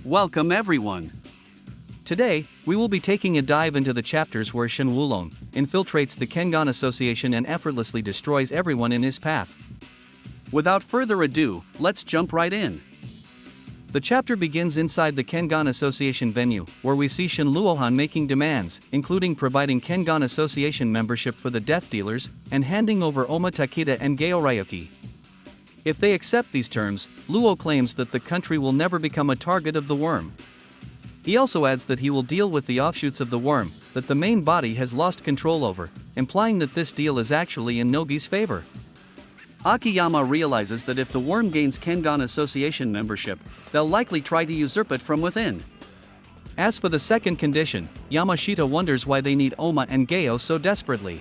Welcome everyone! Today, we will be taking a dive into the chapters where Shen infiltrates the Kengan Association and effortlessly destroys everyone in his path. Without further ado, let's jump right in. The chapter begins inside the Kengan Association venue, where we see Shen Luohan making demands, including providing Kengan Association membership for the Death Dealers, and handing over Ohma Takeda and Geo Ryuki. If they accept these terms, Luo claims that the country will never become a target of the worm. He also adds that he will deal with the offshoots of the worm that the main body has lost control over, implying that this deal is actually in Nogi's favor. Akiyama realizes that if the worm gains Kengan Association membership, they'll likely try to usurp it from within. As for the second condition, Yamashita wonders why they need Ohma and Geo so desperately.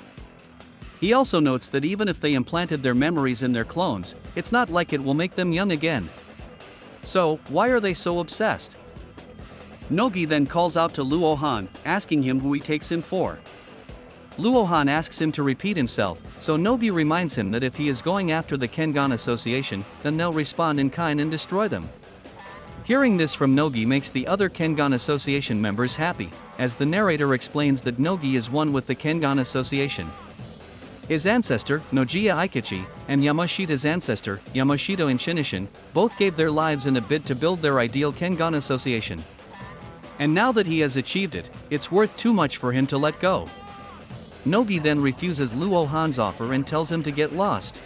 He also notes that even if they implanted their memories in their clones, it's not like it will make them young again. So, why are they so obsessed? Nogi then calls out to Luohan, asking him who he takes him for. Luohan asks him to repeat himself, so Nogi reminds him that if he is going after the Kengan Association, then they'll respond in kind and destroy them. Hearing this from Nogi makes the other Kengan Association members happy, as the narrator explains that Nogi is one with the Kengan Association. His ancestor, Nojiya Aikichi, and Yamashita's ancestor, Yamashito Inshinishin, both gave their lives in a bid to build their ideal Kengan Association. And now that he has achieved it, it's worth too much for him to let go. Nogi then refuses Luohan's offer and tells him to get lost.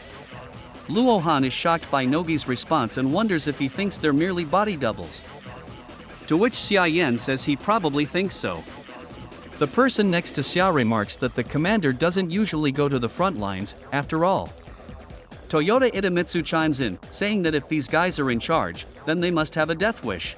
Luohan is shocked by Nogi's response and wonders if he thinks they're merely body doubles. To which Xia Yan says he probably thinks so. The person next to Xia remarks that the commander doesn't usually go to the front lines, after all. Toyota Itamitsu chimes in, saying that if these guys are in charge, then they must have a death wish.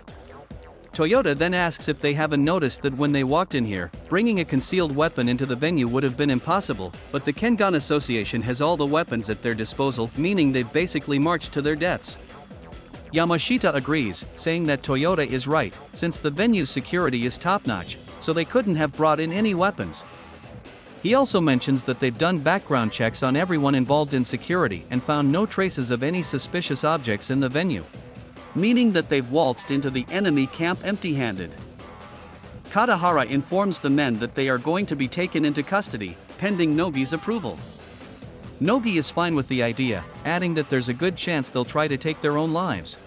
Toyota then asks if they haven't noticed that when they walked in here, bringing a concealed weapon into the venue would have been impossible, but the Kengan Association has all the weapons at their disposal, meaning they've basically marched to their deaths. Yamashita agrees, saying that Toyota is right, since the venue's security is top-notch, so they couldn't have brought in any weapons. He also mentions that they've done background checks on everyone involved in security and found no traces of any suspicious objects in the venue. Meaning that they've waltzed into the enemy camp empty-handed. Katahara informs the men that they are going to be taken into custody, pending Nogi's approval. Nogi is fine with the idea, adding that there's a good chance they'll try to take their own lives.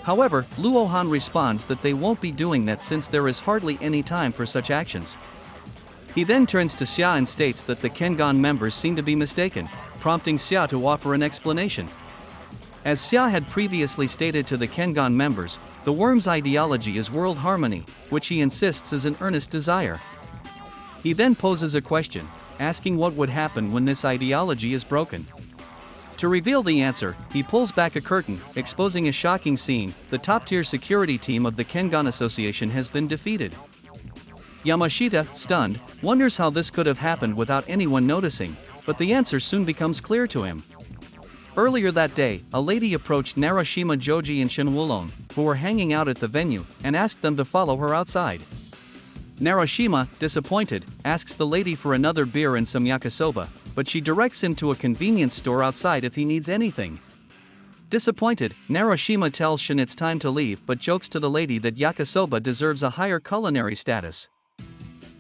However, Luohan responds that they won't be doing that since there is hardly any time for such actions. He then turns to Xia and states that the Kengan members seem to be mistaken, prompting Xia to offer an explanation. As Xia had previously stated to the Kengan members, the worm's ideology is world harmony, which he insists is an earnest desire. He then poses a question, asking what would happen when this ideology is broken. To reveal the answer, he pulls back a curtain, exposing a shocking scene: the top-tier security team of the Kengan Association has been defeated. Yamashita, stunned, wonders how this could have happened without anyone noticing, but the answer soon becomes clear to him. Earlier that day, a lady approached Narashima Joji and Shen Wulong, who were hanging out at the venue, and asked them to follow her outside. Narashima, disappointed, asks the lady for another beer and some yakisoba, but she directs him to a convenience store outside if he needs anything. Disappointed, Narashima tells Shen it's time to leave but jokes to the lady that yakisoba deserves a higher culinary status.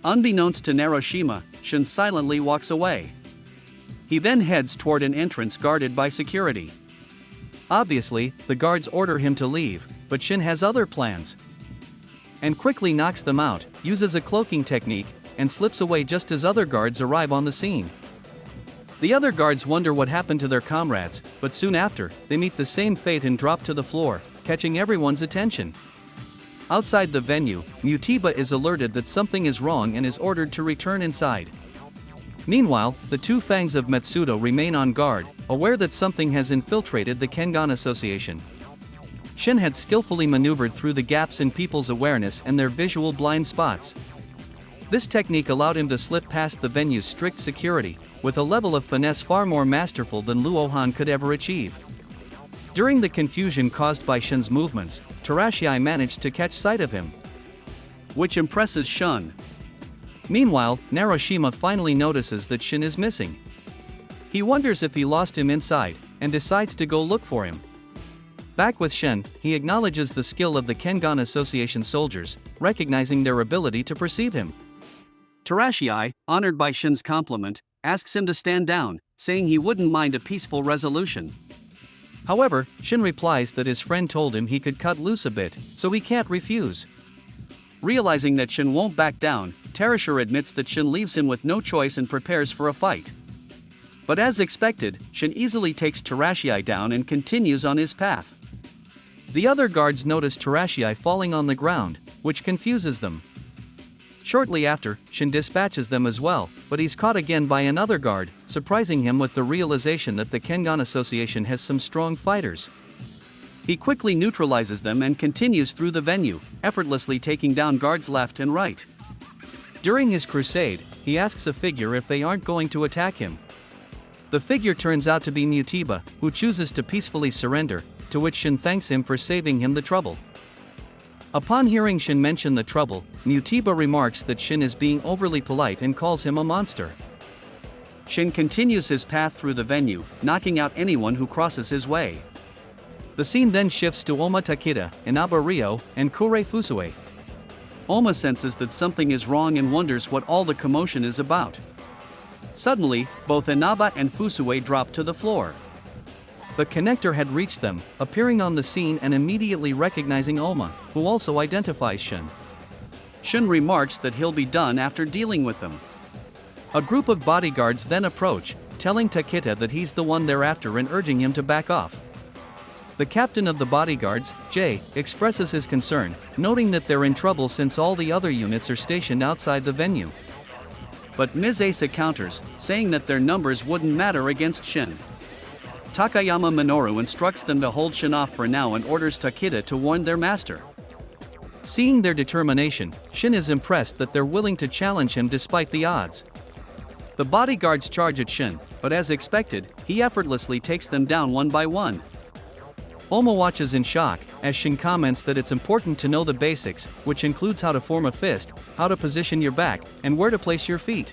Unbeknownst to Narashima, Shen silently walks away. He then heads toward an entrance guarded by security. Obviously, the guards order him to leave, but Shen has other plans. And quickly knocks them out, uses a cloaking technique, and slips away just as other guards arrive on the scene. The other guards wonder what happened to their comrades, but soon after, they meet the same fate and drop to the floor, catching everyone's attention. Outside the venue, Mutiba is alerted that something is wrong and is ordered to return inside. Meanwhile, the two Fangs of Metsudo remain on guard, aware that something has infiltrated the Kengan Association. Shen had skillfully maneuvered through the gaps in people's awareness and their visual blind spots. This technique allowed him to slip past the venue's strict security, with a level of finesse far more masterful than Luohan could ever achieve. During the confusion caused by Shen's movements, Terashii managed to catch sight of him, which impresses Shen. Meanwhile, Narashima finally notices that Shen is missing. He wonders if he lost him inside, and decides to go look for him. Back with Shen, he acknowledges the skill of the Kengan Association soldiers, recognizing their ability to perceive him. Terashii, honored by Shen's compliment, asks him to stand down, saying he wouldn't mind a peaceful resolution. However, Shen replies that his friend told him he could cut loose a bit, so he can't refuse. Realizing that Shen won't back down, Terashii admits that Shen leaves him with no choice and prepares for a fight. But as expected, Shen easily takes Terashii down and continues on his path. The other guards notice Terashii falling on the ground, which confuses them. Shortly after, Shen dispatches them as well, but he's caught again by another guard, surprising him with the realization that the Kengan Association has some strong fighters. He quickly neutralizes them and continues through the venue, effortlessly taking down guards left and right. During his crusade, he asks a figure if they aren't going to attack him. The figure turns out to be Mutiba, who chooses to peacefully surrender, to which Shen thanks him for saving him the trouble. Upon hearing Shen mention the trouble, Mutiba remarks that Shen is being overly polite and calls him a monster. Shen continues his path through the venue, knocking out anyone who crosses his way. The scene then shifts to Ohma Takeda, Inaba Ryo, and Kure Fusue. Ohma senses that something is wrong and wonders what all the commotion is about. Suddenly, both Inaba and Fusue drop to the floor. The connector had reached them, appearing on the scene and immediately recognizing Ohma, who also identifies Shen. Shen remarks that he'll be done after dealing with them. A group of bodyguards then approach, telling Takeda that he's the one they're after and urging him to back off. The captain of the bodyguards, Jay, expresses his concern, noting that they're in trouble since all the other units are stationed outside the venue. But Ms. Asa counters, saying that their numbers wouldn't matter against Shen. Takayama Minoru instructs them to hold Shen off for now and orders Takeda to warn their master. Seeing their determination, Shen is impressed that they're willing to challenge him despite the odds. The bodyguards charge at Shen, but as expected, he effortlessly takes them down one by one. Ohma watches in shock, as Shen comments that it's important to know the basics, which includes how to form a fist, how to position your back, and where to place your feet.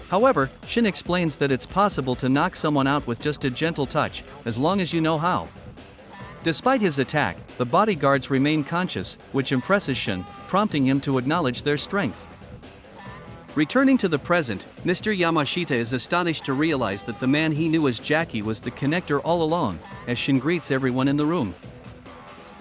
However, Shen explains that it's possible to knock someone out with just a gentle touch, as long as you know how. Despite his attack, the bodyguards remain conscious, which impresses Shen, prompting him to acknowledge their strength. Returning to the present, Mr. Yamashita is astonished to realize that the man he knew as Jackie was the connector all along, as Shen greets everyone in the room.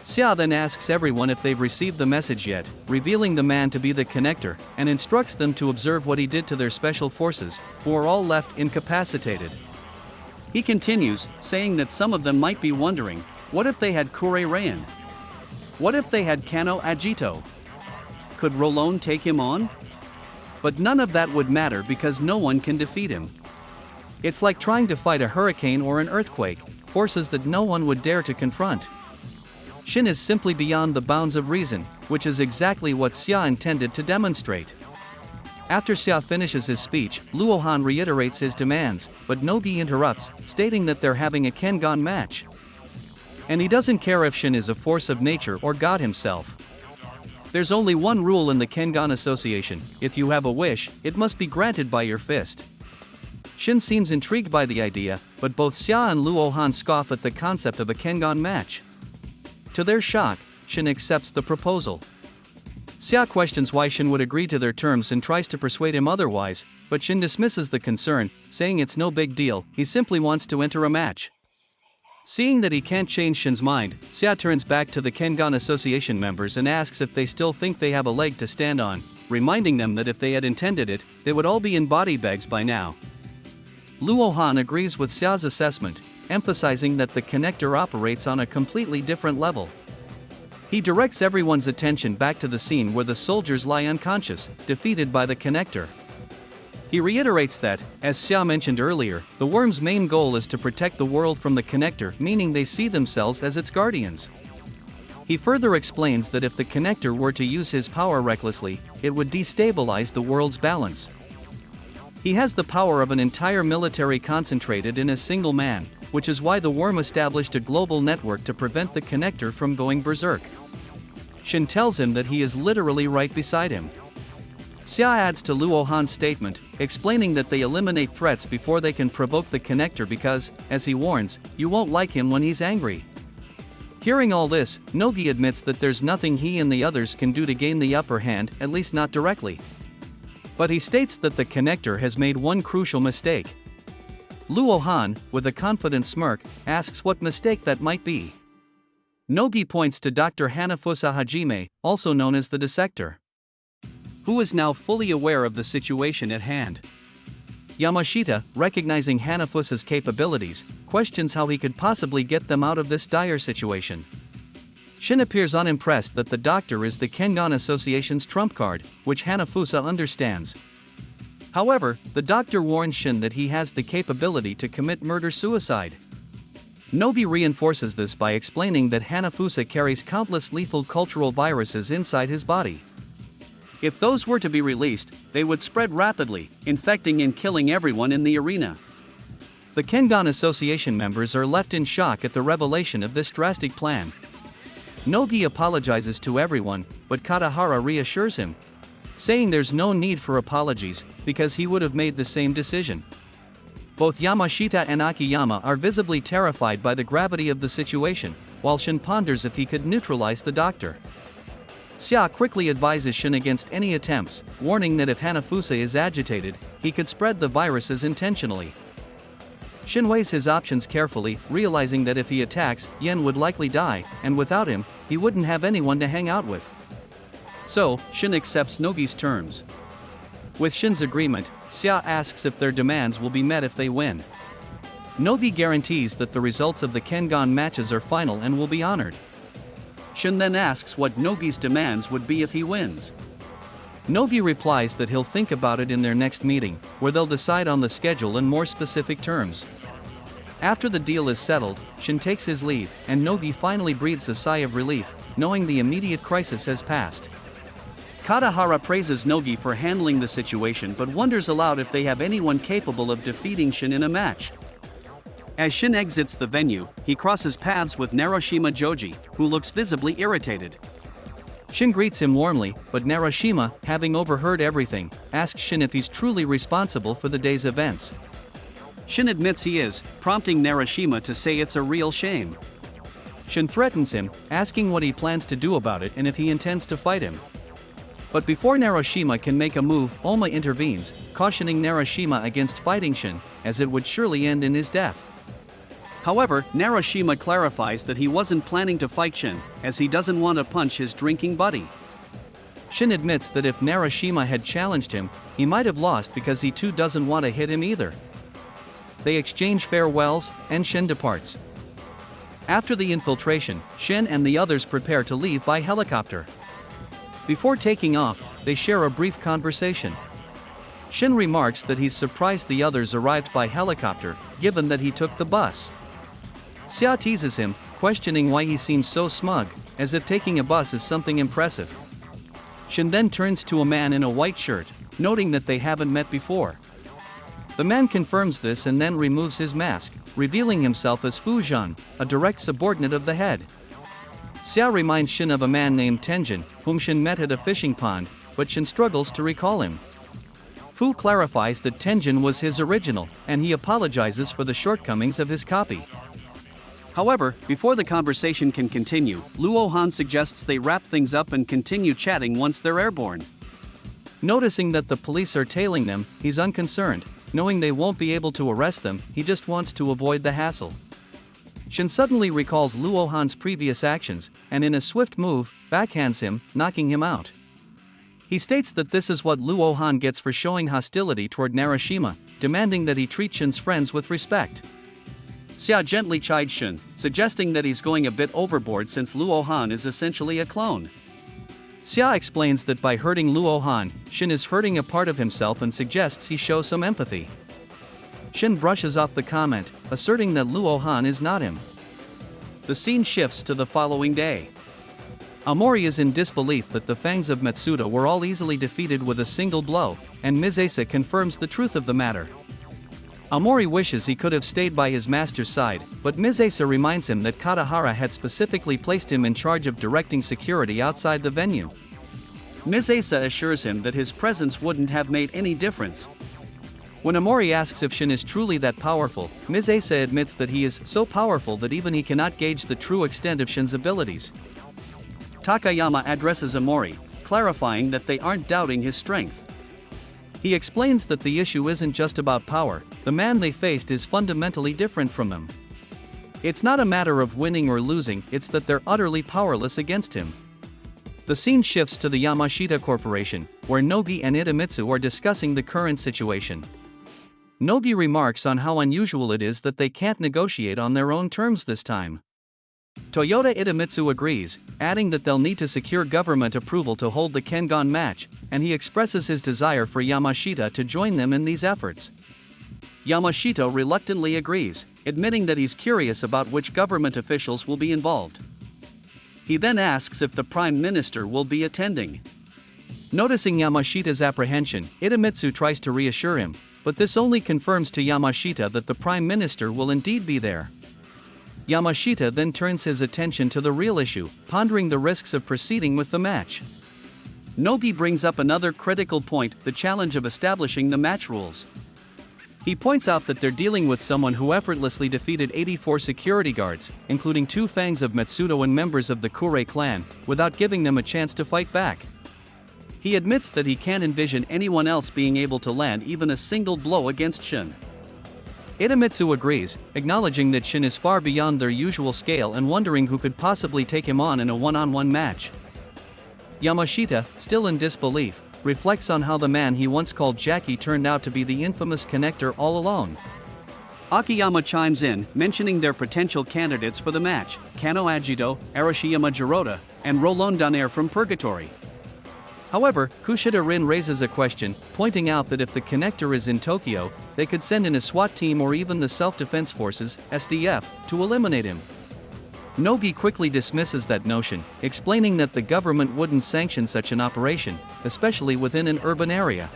Xia then asks everyone if they've received the message yet, revealing the man to be the connector, and instructs them to observe what he did to their special forces, who are all left incapacitated. He continues, saying that some of them might be wondering, what if they had Kure Rayan? What if they had Kano Agito? Could Rolone take him on? But none of that would matter because no one can defeat him. It's like trying to fight a hurricane or an earthquake, forces that no one would dare to confront. Shen is simply beyond the bounds of reason, which is exactly what Xia intended to demonstrate. After Xia finishes his speech, Luohan reiterates his demands, but Nogi interrupts, stating that they're having a Kengan match. And he doesn't care if Shen is a force of nature or God himself. There's only one rule in the Kengan Association: if you have a wish, it must be granted by your fist. Shen seems intrigued by the idea, but both Xia and Luohan scoff at the concept of a Kengan match. To their shock, Shen accepts the proposal. Xia questions why Shen would agree to their terms and tries to persuade him otherwise, but Shen dismisses the concern, saying it's no big deal, he simply wants to enter a match. Seeing that he can't change Shen's mind, Xia turns back to the Kengan Association members and asks if they still think they have a leg to stand on, reminding them that if they had intended it, they would all be in body bags by now. Luohan agrees with Xia's assessment, emphasizing that the connector operates on a completely different level. He directs everyone's attention back to the scene where the soldiers lie unconscious, defeated by the connector. He reiterates that, as Xia mentioned earlier, the worm's main goal is to protect the world from the connector, meaning they see themselves as its guardians. He further explains that if the connector were to use his power recklessly, it would destabilize the world's balance. He has the power of an entire military concentrated in a single man, which is why the worm established a global network to prevent the connector from going berserk. Shen tells him that he is literally right beside him. Xia adds to Luohan's statement, explaining that they eliminate threats before they can provoke the connector because, as he warns, you won't like him when he's angry. Hearing all this, Nogi admits that there's nothing he and the others can do to gain the upper hand, at least not directly. But he states that the connector has made one crucial mistake. Luohan, with a confident smirk, asks what mistake that might be. Nogi points to Dr. Hanafusa Hajime, also known as the dissector, who is now fully aware of the situation at hand. Yamashita, recognizing Hanafusa's capabilities, questions how he could possibly get them out of this dire situation. Shen appears unimpressed that the doctor is the Kengan Association's trump card, which Hanafusa understands. However, the doctor warns Shen that he has the capability to commit murder-suicide. Nogi reinforces this by explaining that Hanafusa carries countless lethal cultural viruses inside his body. If those were to be released, they would spread rapidly, infecting and killing everyone in the arena. The Kengan Association members are left in shock at the revelation of this drastic plan. Nogi apologizes to everyone, but Katahara reassures him, saying there's no need for apologies, because he would have made the same decision. Both Yamashita and Akiyama are visibly terrified by the gravity of the situation, while Shen ponders if he could neutralize the doctor. Xia quickly advises Shen against any attempts, warning that if Hanafusa is agitated, he could spread the viruses intentionally. Shen weighs his options carefully, realizing that if he attacks, Yen would likely die, and without him, he wouldn't have anyone to hang out with. So, Shen accepts Nogi's terms. With Shen's agreement, Xia asks if their demands will be met if they win. Nogi guarantees that the results of the Kengan matches are final and will be honored. Shen then asks what Nogi's demands would be if he wins. Nogi replies that he'll think about it in their next meeting, where they'll decide on the schedule and more specific terms. After the deal is settled, Shen takes his leave, and Nogi finally breathes a sigh of relief, knowing the immediate crisis has passed. Katahara praises Nogi for handling the situation but wonders aloud if they have anyone capable of defeating Shen in a match. As Shen exits the venue, he crosses paths with Narushima Joji, who looks visibly irritated. Shen greets him warmly, but Narushima, having overheard everything, asks Shen if he's truly responsible for the day's events. Shen admits he is, prompting Narushima to say it's a real shame. Shen threatens him, asking what he plans to do about it and if he intends to fight him. But before Narushima can make a move, Ohma intervenes, cautioning Narushima against fighting Shen, as it would surely end in his death. However, Narushima clarifies that he wasn't planning to fight Shen, as he doesn't want to punch his drinking buddy. Shen admits that if Narushima had challenged him, he might have lost because he too doesn't want to hit him either. They exchange farewells, and Shen departs. After the infiltration, Shen and the others prepare to leave by helicopter. Before taking off, they share a brief conversation. Shen remarks that he's surprised the others arrived by helicopter, given that he took the bus. Xia teases him, questioning why he seems so smug, as if taking a bus is something impressive. Shen then turns to a man in a white shirt, noting that they haven't met before. The man confirms this and then removes his mask, revealing himself as Fu Zhan, a direct subordinate of the head. Xia reminds Shen of a man named Tenjin, whom Shen met at a fishing pond, but Shen struggles to recall him. Fu clarifies that Tenjin was his original, and he apologizes for the shortcomings of his copy. However, before the conversation can continue, Luohan suggests they wrap things up and continue chatting once they're airborne. Noticing that the police are tailing them, he's unconcerned, knowing they won't be able to arrest them, he just wants to avoid the hassle. Shen suddenly recalls Luohan's previous actions, and in a swift move, backhands him, knocking him out. He states that this is what Luohan gets for showing hostility toward Narushima, demanding that he treat Shen's friends with respect. Xia gently chides Shen, suggesting that he's going a bit overboard since Luohan is essentially a clone. Xia explains that by hurting Luohan, Shen is hurting a part of himself and suggests he show some empathy. Shen brushes off the comment, asserting that Luohan is not him. The scene shifts to the following day. Amori is in disbelief that the fangs of Matsuda were all easily defeated with a single blow, and Mizesa confirms the truth of the matter. Amori wishes he could have stayed by his master's side, but Mizesa reminds him that Katahara had specifically placed him in charge of directing security outside the venue. Mizesa assures him that his presence wouldn't have made any difference. When Amori asks if Shen is truly that powerful, Ms. Asa admits that he is so powerful that even he cannot gauge the true extent of Shen's abilities. Takayama addresses Amori, clarifying that they aren't doubting his strength. He explains that the issue isn't just about power, the man they faced is fundamentally different from them. It's not a matter of winning or losing, it's that they're utterly powerless against him. The scene shifts to the Yamashita Corporation, where Nogi and Itamitsu are discussing the current situation. Nogi remarks on how unusual it is that they can't negotiate on their own terms this time. Toyota Itamitsu agrees, adding that they'll need to secure government approval to hold the Kengan match, and he expresses his desire for Yamashita to join them in these efforts. Yamashita reluctantly agrees, admitting that he's curious about which government officials will be involved. He then asks if the Prime Minister will be attending. Noticing Yamashita's apprehension, Itamitsu tries to reassure him, but this only confirms to Yamashita that the Prime Minister will indeed be there. Yamashita then turns his attention to the real issue, pondering the risks of proceeding with the match. Nogi brings up another critical point, the challenge of establishing the match rules. He points out that they're dealing with someone who effortlessly defeated 84 security guards, including 2 fangs of Matsudo and members of the Kure clan, without giving them a chance to fight back. He admits that he can't envision anyone else being able to land even a single blow against Shen. Itamitsu agrees, acknowledging that Shen is far beyond their usual scale and wondering who could possibly take him on in a one-on-one match. Yamashita, still in disbelief, reflects on how the man he once called Jackie turned out to be the infamous connector all along. Akiyama chimes in, mentioning their potential candidates for the match, Kano Ajido, Arashiyama Jirota, and Roland Donaire from Purgatory. However, Kushida Rin raises a question, pointing out that if the connector is in Tokyo, they could send in a SWAT team or even the Self-Defense Forces, SDF, to eliminate him. Nogi quickly dismisses that notion, explaining that the government wouldn't sanction such an operation, especially within an urban area.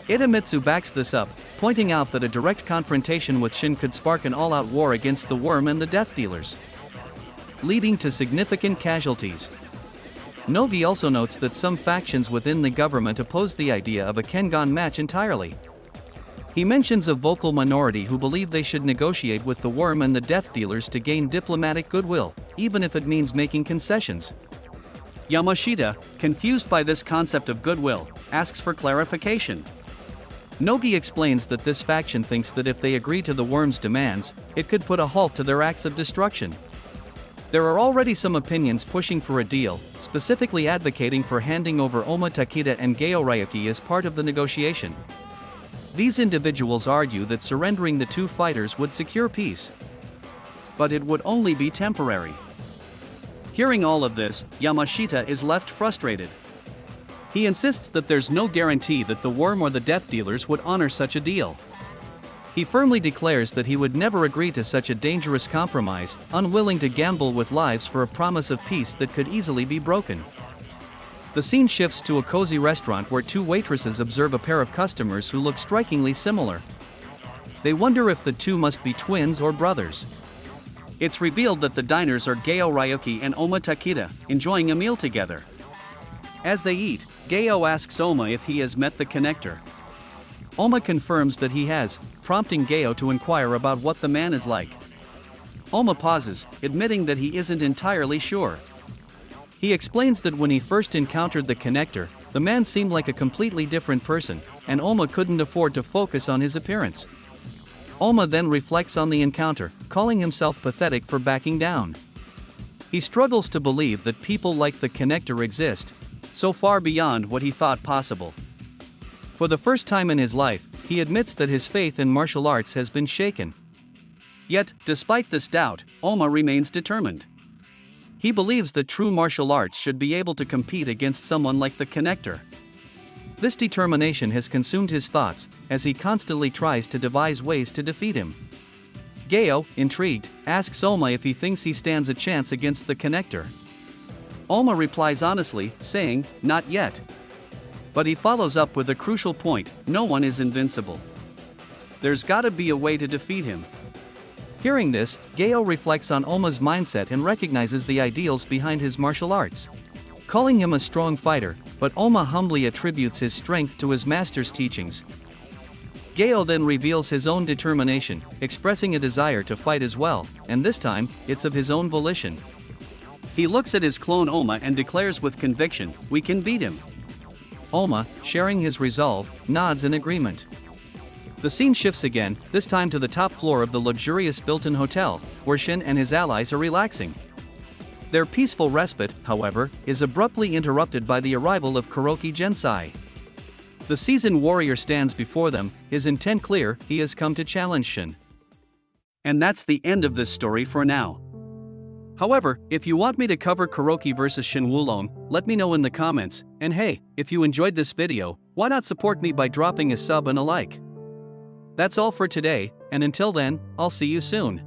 Itamitsu backs this up, pointing out that a direct confrontation with Shen could spark an all-out war against the Worm and the Death Dealers, leading to significant casualties. Nogi also notes that some factions within the government oppose the idea of a Kengan match entirely. He mentions a vocal minority who believe they should negotiate with the Worm and the Death Dealers to gain diplomatic goodwill, even if it means making concessions. Yamashita, confused by this concept of goodwill, asks for clarification. Nogi explains that this faction thinks that if they agree to the Worm's demands, it could put a halt to their acts of destruction. There are already some opinions pushing for a deal, specifically advocating for handing over Ohma Takeda and Geo Ryuki as part of the negotiation. These individuals argue that surrendering the 2 fighters would secure peace. But it would only be temporary. Hearing all of this, Yamashita is left frustrated. He insists that there's no guarantee that the Worm or the Death Dealers would honor such a deal. He firmly declares that he would never agree to such a dangerous compromise, unwilling to gamble with lives for a promise of peace that could easily be broken. The scene shifts to a cozy restaurant where 2 waitresses observe a pair of customers who look strikingly similar. They wonder if the 2 must be twins or brothers. It's revealed that the diners are Geo Ryuki and Ohma Takeda, enjoying a meal together. As they eat, Geo asks Ohma if he has met the connector. Ohma confirms that he has, prompting Geo to inquire about what the man is like. Ohma pauses, admitting that he isn't entirely sure. He explains that when he first encountered the connector, the man seemed like a completely different person, and Ohma couldn't afford to focus on his appearance. Ohma then reflects on the encounter, calling himself pathetic for backing down. He struggles to believe that people like the connector exist, so far beyond what he thought possible. For the first time in his life, he admits that his faith in martial arts has been shaken. Yet, despite this doubt, Ohma remains determined. He believes that true martial arts should be able to compete against someone like the connector. This determination has consumed his thoughts, as he constantly tries to devise ways to defeat him. Geo, intrigued, asks Ohma if he thinks he stands a chance against the connector. Ohma replies honestly, saying, "Not yet." But he follows up with a crucial point: no one is invincible. There's gotta be a way to defeat him. Hearing this, Geo reflects on Ohma's mindset and recognizes the ideals behind his martial arts, calling him a strong fighter, but Ohma humbly attributes his strength to his master's teachings. Gao then reveals his own determination, expressing a desire to fight as well, and this time, it's of his own volition. He looks at his clone Ohma and declares with conviction, "We can beat him." Ohma, sharing his resolve, nods in agreement. The scene shifts again, this time to the top floor of the luxurious built-in hotel, where Shen and his allies are relaxing. Their peaceful respite, however, is abruptly interrupted by the arrival of Kuroki Gensai. The seasoned warrior stands before them, his intent clear, he has come to challenge Shen. And that's the end of this story for now. However, if you want me to cover Kuroki vs Shen Wulong, let me know in the comments, and hey, if you enjoyed this video, why not support me by dropping a sub and a like? That's all for today, and until then, I'll see you soon.